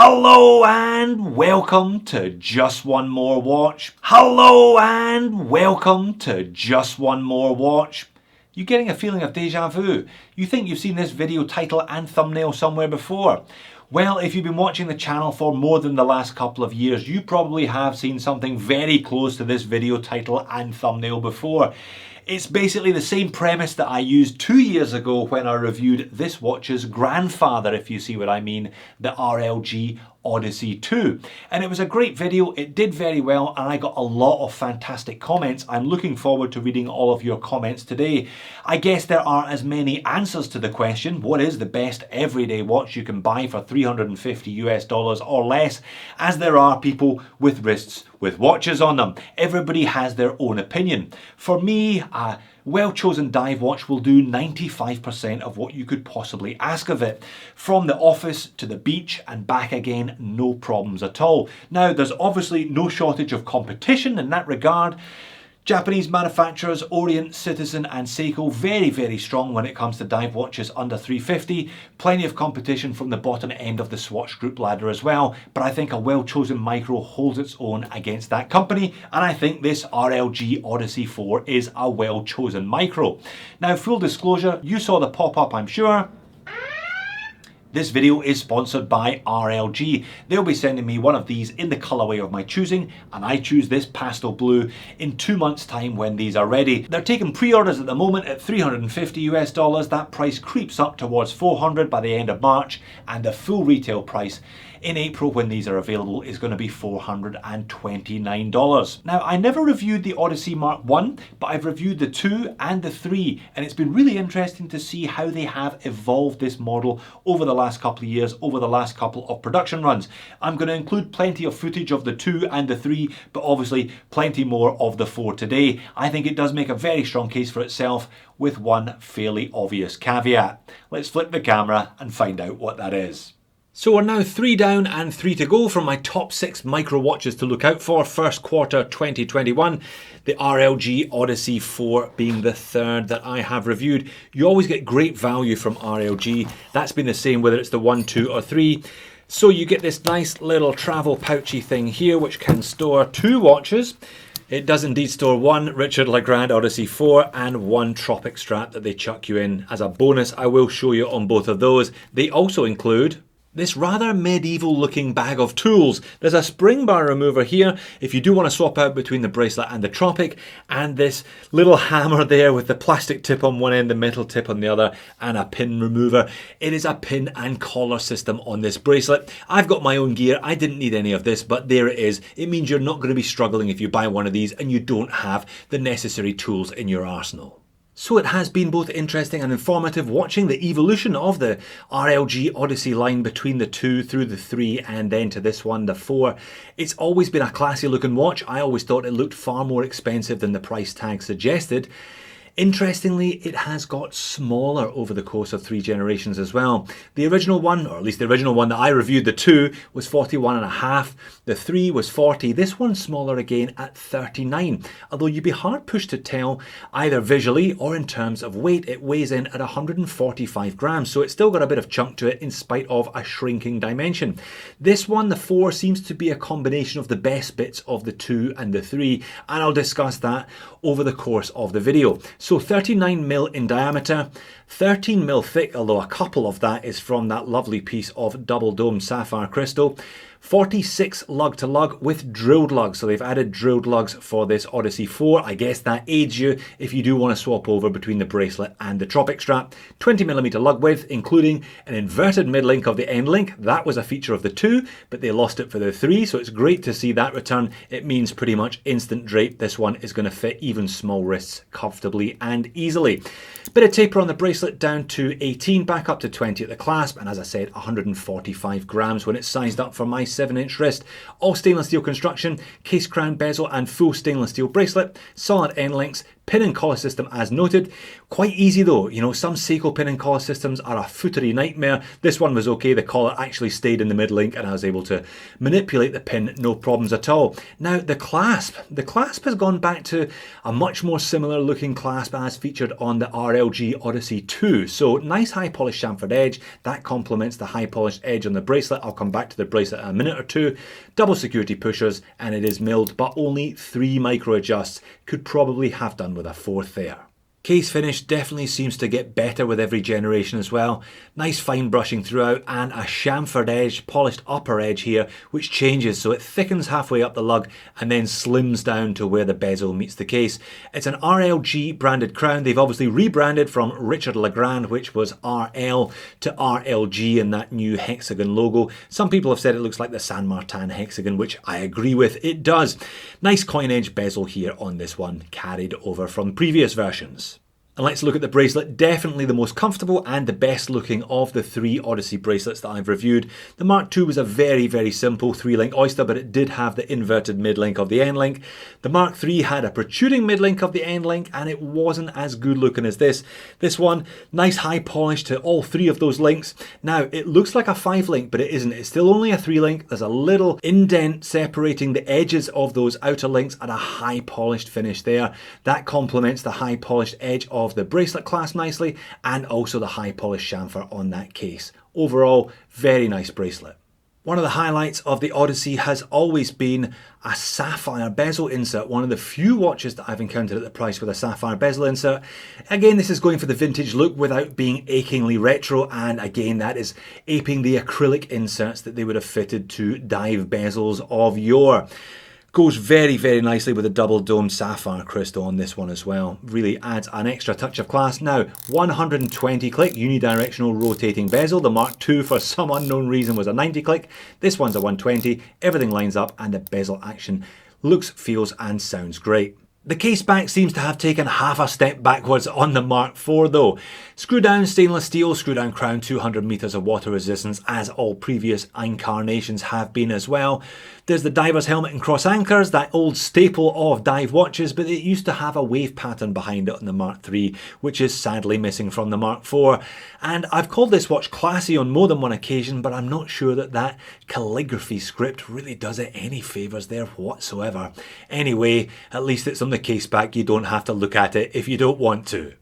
Hello and welcome to Just One More Watch. Hello and welcome to Just One More Watch. You getting a feeling of deja vu? You think you've seen this video title and thumbnail somewhere before? Well, if you've been watching the channel for more than the last couple of years, you probably have seen something very close to this video title and thumbnail before. It's basically the same premise that I used 2 years ago when I reviewed this watch's grandfather, if you see what I mean, the RLG Odyssey 2. And it was a great video, it did very well, and I got a lot of fantastic comments. I'm looking forward to reading all of your comments today. I guess there are as many answers to the question, what is the best everyday watch you can buy for $350 or less, as there are people with wrists with watches on them. Everybody has their own opinion. For me, a well-chosen dive watch will do 95% of what you could possibly ask of it. From the office to the beach and back again, no problems at all. Now, there's obviously no shortage of competition in that regard. Japanese manufacturers, Orient, Citizen and Seiko, very strong when it comes to dive watches under 350. Plenty of competition from the bottom end of the Swatch Group ladder as well, but I think a well-chosen micro holds its own against that company, and I think this RLG Odyssey 4 is a well-chosen micro. Now, full disclosure, you saw the pop-up, I'm sure. This video is sponsored by RLG. They'll be sending me one of these in the colorway of my choosing, and I choose this pastel blue in 2 months' time when these are ready. They're taking pre-orders at the moment at $350. That price creeps up towards $400 by the end of March, and the full retail price in April when these are available is going to be $429. Now, I never reviewed the Odyssey Mark 1, but I've reviewed the 2 and the 3, and it's been really interesting to see how they have evolved this model over the last couple of years, over the last couple of production runs. I'm going to include plenty of footage of the 2 and the 3, but obviously plenty more of the 4 today. I think it does make a very strong case for itself, with one fairly obvious caveat. Let's flip the camera and find out what that is. So we're now 3 down and 3 to go from my top 6 micro watches to look out for first quarter 2021. The RLG Odyssey 4 being the third that I have reviewed. You always get great value from RLG. That's been the same whether it's the 1, 2 or 3. So you get this nice little travel pouchy thing here which can store 2 watches. It does indeed store one Richard Legrand Odyssey 4 and one Tropic strap that they chuck you in as a bonus. I will show you on both of those. They also include this rather medieval looking bag of tools. There's a spring bar remover here if you do want to swap out between the bracelet and the Tropic, and this little hammer there with the plastic tip on one end, the metal tip on the other, and a pin remover. It is a pin and collar system on this bracelet. I've got my own gear. I didn't need any of this, but there it is. It means you're not going to be struggling if you buy one of these and you don't have the necessary tools in your arsenal. So it has been both interesting and informative watching the evolution of the RLG Odyssey line between the 2 through the 3 and then to this one, the 4. It's always been a classy looking watch. I always thought it looked far more expensive than the price tag suggested. Interestingly, it has got smaller over the course of 3 generations as well. The original one, or at least the original one that I reviewed, the 2, was 41.5. The 3 was 40. This one's smaller again at 39. Although you'd be hard pushed to tell either visually or in terms of weight. It weighs in at 145 grams, so it's still got a bit of chunk to it in spite of a shrinking dimension. This one, the 4, seems to be a combination of the best bits of the 2 and the 3, and I'll discuss that over the course of the video. So 39mm in diameter, 13mm thick, although a couple of that is from that lovely piece of double dome sapphire crystal. 46 lug to lug with drilled lugs, so they've added drilled lugs for this Odyssey 4. I guess that aids you if you do want to swap over between the bracelet and the Tropic strap. 20mm lug width, including an inverted mid-link of the end link. That was a feature of the 2, but they lost it for the 3, so it's great to see that return. It means pretty much instant drape. This one is going to fit even small wrists comfortably and easily. Bit of taper on the bracelet down to 18, back up to 20 at the clasp, and as I said, 145 grams when it's sized up for my 7-inch wrist. All stainless steel construction, case crown bezel and full stainless steel bracelet, solid end links, Pin and collar system as noted. Quite easy though, you know, some Seiko pin and collar systems are a footery nightmare. This one was okay, the collar actually stayed in the mid-link and I was able to manipulate the pin, no problems at all. Now the clasp has gone back to a much more similar looking clasp as featured on the RLG Odyssey 2. So nice high polished chamfered edge, that complements the high polished edge on the bracelet. I'll come back to the bracelet in a minute or two. Double security pushers and it is milled, but only 3 micro adjusts. Could probably have done with a 4th there. Case finish definitely seems to get better with every generation as well. Nice fine brushing throughout and a chamfered edge, polished upper edge here, which changes so it thickens halfway up the lug and then slims down to where the bezel meets the case. It's an RLG branded crown. They've obviously rebranded from Richard Legrand, which was RL, to RLG in that new hexagon logo. Some people have said it looks like the San Martin hexagon, which I agree with, it does. Nice coin edge bezel here on this one, carried over from previous versions. And let's look at the bracelet. Definitely the most comfortable and the best looking of the 3 Odyssey bracelets that I've reviewed. The Mark II was a very, very simple 3-link Oyster, but it did have the inverted mid-link of the end link. The Mark III had a protruding mid-link of the end link and it wasn't as good looking as this. This one, nice high polish to all 3 of those links. Now, it looks like a 5-link, but it isn't. It's still only a 3-link. There's a little indent separating the edges of those outer links and a high polished finish there. That complements the high polished edge of the bracelet clasp nicely and also the high polished chamfer on that case. Overall, very nice bracelet. One of the highlights of the Odyssey has always been a sapphire bezel insert. One of the few watches that I've encountered at the price with a sapphire bezel insert. Again, this is going for the vintage look without being achingly retro, and again that is aping the acrylic inserts that they would have fitted to dive bezels of yore. Goes very, very nicely with a double domed sapphire crystal on this one as well. Really adds an extra touch of class. Now, 120 click unidirectional rotating bezel. The Mark II for some unknown reason was a 90 click. This one's a 120. Everything lines up and the bezel action looks, feels and sounds great. The case back seems to have taken half a step backwards on the Mark IV though. Screw down stainless steel, screw down crown, 200 meters of water resistance as all previous incarnations have been as well. There's the diver's helmet and cross anchors, that old staple of dive watches, but it used to have a wave pattern behind it on the Mark III, which is sadly missing from the Mark IV. And I've called this watch classy on more than one occasion, but I'm not sure that that calligraphy script really does it any favours there whatsoever. Anyway, at least it's on the case back, you don't have to look at it if you don't want to.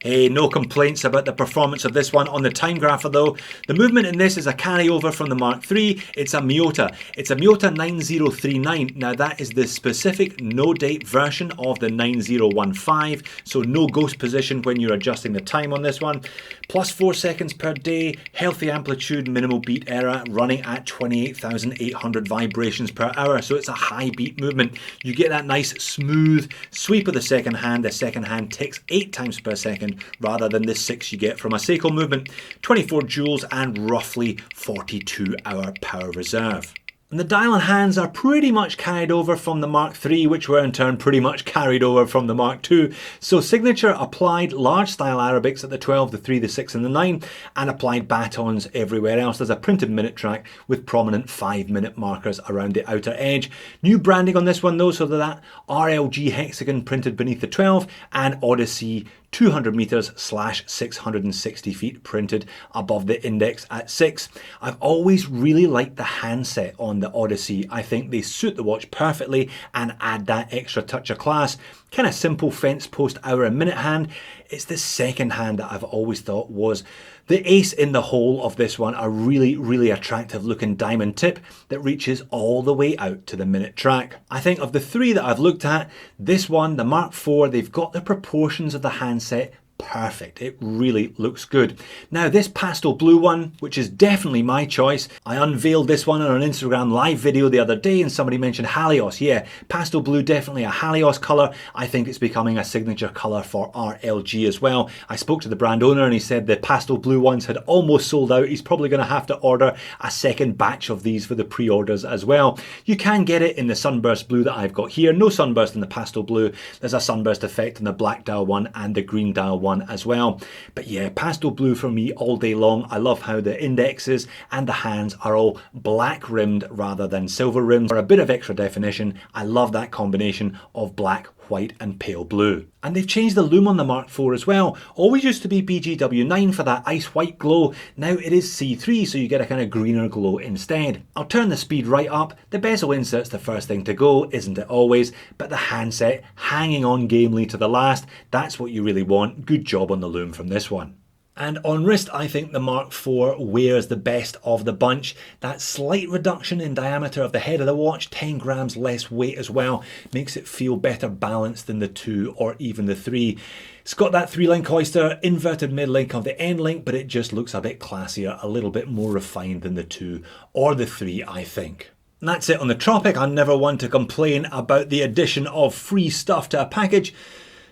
Hey, no complaints about the performance of this one on the timegrapher though. The movement in this is a carryover from the Mark III. It's a Miyota. It's a Miyota 9039. Now that is the specific no date version of the 9015. So no ghost position when you're adjusting the time on this one. Plus 4 seconds per day, healthy amplitude, minimal beat error, running at 28,800 vibrations per hour. So it's a high beat movement. You get that nice smooth sweep of the second hand. The second hand ticks 8 times per second rather than the 6 you get from a Seiko movement. 24 joules and roughly 42 hour power reserve. And the dial and hands are pretty much carried over from the Mark III, which were in turn pretty much carried over from the Mark II. So signature applied large style Arabics at the 12, the 3, the 6 and the 9, and applied batons everywhere else. There's a printed minute track with prominent 5-minute markers around the outer edge. New branding on this one though, so that RLG hexagon printed beneath the 12 and Odyssey 200 meters / 660 feet printed above the index at 6. I've always really liked the handset on the Odyssey. I think they suit the watch perfectly and add that extra touch of class. Kind of simple fence post hour and minute hand. It's the second hand that I've always thought was the ace in the hole of this one. A really, really attractive looking diamond tip that reaches all the way out to the minute track. I think of the 3 that I've looked at, this one, the Mark IV, they've got the proportions of the handset perfect. It really looks good. Now this pastel blue one, which is definitely my choice, I unveiled this one on an Instagram live video the other day and somebody mentioned Halios. Yeah, pastel blue, definitely a Halios colour. I think it's becoming a signature colour for RLG as well. I spoke to the brand owner and he said the pastel blue ones had almost sold out. He's probably going to have to order a second batch of these for the pre-orders as well. You can get it in the sunburst blue that I've got here. No sunburst in the pastel blue. There's a sunburst effect in the black dial one and the green dial one as well. But yeah, pastel blue for me all day long. I love how the indexes and the hands are all black rimmed rather than silver rimmed. For a bit of extra definition, I love that combination of black, white and pale blue. And they've changed the lume on the Mark IV as well. Always used to be BGW9 for that ice white glow. Now it is C3, so you get a kind of greener glow instead. I'll turn the speed right up. The bezel insert's the first thing to go, isn't it always? But the handset hanging on gamely to the last, that's what you really want. Good job on the lume from this one. And on wrist, I think the Mark IV wears the best of the bunch. That slight reduction in diameter of the head of the watch, 10 grams less weight as well, makes it feel better balanced than the 2 or even the 3. It's got that 3-link oyster, inverted mid-link of the end link, but it just looks a bit classier, a little bit more refined than the 2 or the 3, I think. And that's it on the Tropic. I'm never one to complain about the addition of free stuff to a package.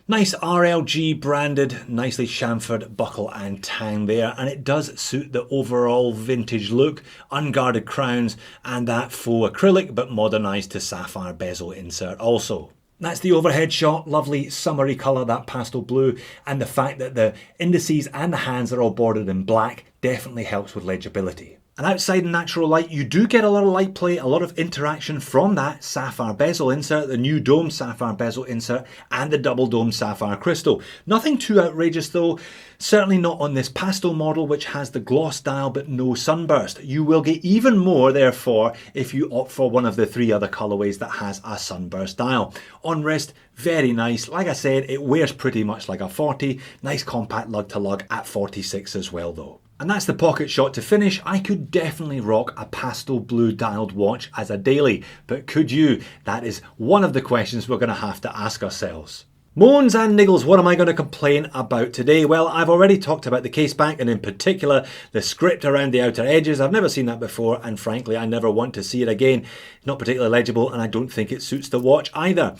Nice RLG branded, nicely chamfered buckle and tang there, and it does suit the overall vintage look, unguarded crowns and that faux acrylic but modernised to sapphire bezel insert also. That's the overhead shot, lovely summery colour, that pastel blue, and the fact that the indices and the hands are all bordered in black definitely helps with legibility. And outside in natural light, you do get a lot of light play, a lot of interaction from that sapphire bezel insert, the new dome sapphire bezel insert, and the double dome sapphire crystal. Nothing too outrageous though, certainly not on this pastel model, which has the gloss dial but no sunburst. You will get even more, therefore, if you opt for one of the 3 other colorways that has a sunburst dial. On wrist, very nice. Like I said, it wears pretty much like a 40. Nice compact lug to lug at 46 as well though. And that's the pocket shot to finish. I could definitely rock a pastel blue dialed watch as a daily, but could you? That is one of the questions we're going to have to ask ourselves. Moans and niggles, what am I going to complain about today? Well, I've already talked about the case back and in particular the script around the outer edges. I've never seen that before and frankly I never want to see it again. Not particularly legible and I don't think it suits the watch either.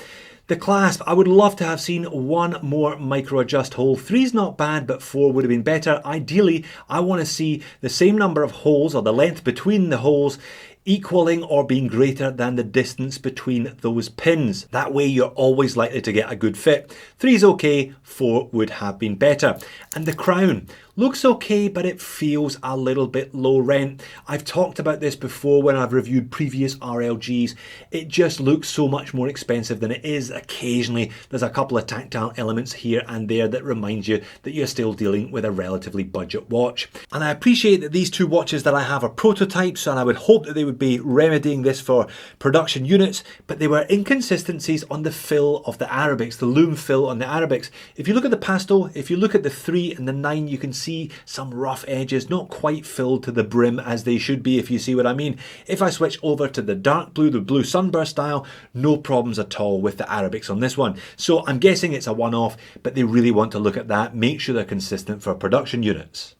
The clasp, I would love to have seen one more micro adjust hole. 3's not bad, but 4 would have been better. Ideally, I want to see the same number of holes or the length between the holes equaling or being greater than the distance between those pins. That way you're always likely to get a good fit. 3's okay, 4 would have been better. And the crown looks okay, but it feels a little bit low rent. I've talked about this before when I've reviewed previous RLGs. It just looks so much more expensive than it is. Occasionally there's a couple of tactile elements here and there that remind you that you're still dealing with a relatively budget watch. And I appreciate that these 2 watches that I have are prototypes and I would hope that they would be remedying this for production units, but there were inconsistencies on the fill of the Arabics, the lume fill on the Arabics. If you look at the pastel, if you look at the 3 and the 9, you can see some rough edges, not quite filled to the brim as they should be, if you see what I mean. If I switch over to the dark blue, the blue sunburst style, no problems at all with the Arabics on this one. So I'm guessing it's a one-off, but they really want to look at that, make sure they're consistent for production units.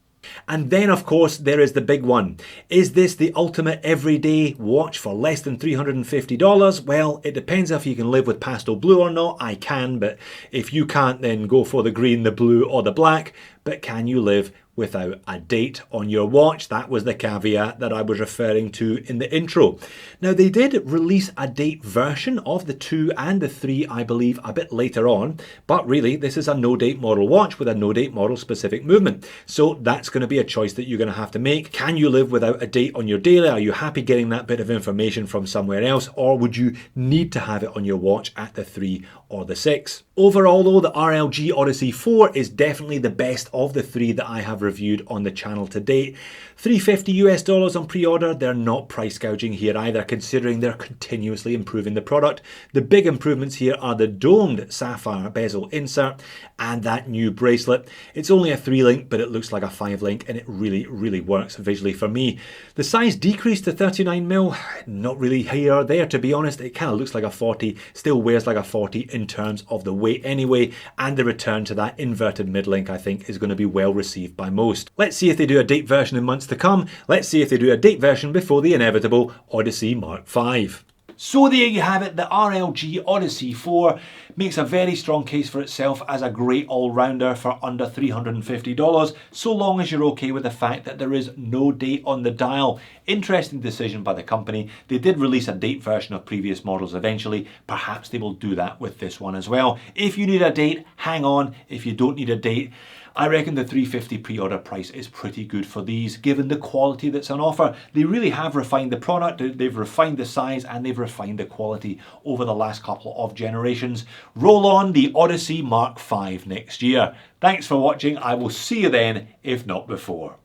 And then of course there is the big one. Is this the ultimate everyday watch for less than $350? Well, it depends if you can live with pastel blue or not. I can, but if you can't, then go for the green, the blue or the black. But can you live without a date on your watch? That was the caveat that I was referring to in the intro. Now they did release a date version of the 2 and the 3, I believe, a bit later on, but really this is a no date model watch with a no date model specific movement. So that's going to be a choice that you're going to have to make. Can you live without a date on your daily? Are you happy getting that bit of information from somewhere else, or would you need to have it on your watch at the 3 or the 6? Overall though, the RLG Odyssey 4 is definitely the best of the 3 that I have reviewed on the channel to date. $350 US on pre-order. They're not price gouging here either, considering they're continuously improving the product. The big improvements here are the domed sapphire bezel insert and that new bracelet. It's only a 3-link, but it looks like a 5-link and it really works visually for me. The size decreased to 39mm, not really here or there to be honest. It kind of looks like a 40, still wears like a 40 in terms of the weight anyway, and the return to that inverted mid-link I think is going to be well received by most. Let's see if they do a date version in months to come. Let's see if they do a date version before the inevitable Odyssey Mark V. So there you have it, the RLG Odyssey 4 makes a very strong case for itself as a great all-rounder for under $350, so long as you're okay with the fact that there is no date on the dial. Interesting decision by the company. They did release a date version of previous models eventually. Perhaps they will do that with this one as well. If you need a date, hang on. If you don't need a date, I reckon the 350 pre-order price is pretty good for these, given the quality that's on offer. They really have refined the product, they've refined the size, and they've refined the quality over the last couple of generations. Roll on the Odyssey Mark V next year. Thanks for watching. I will see you then, if not before.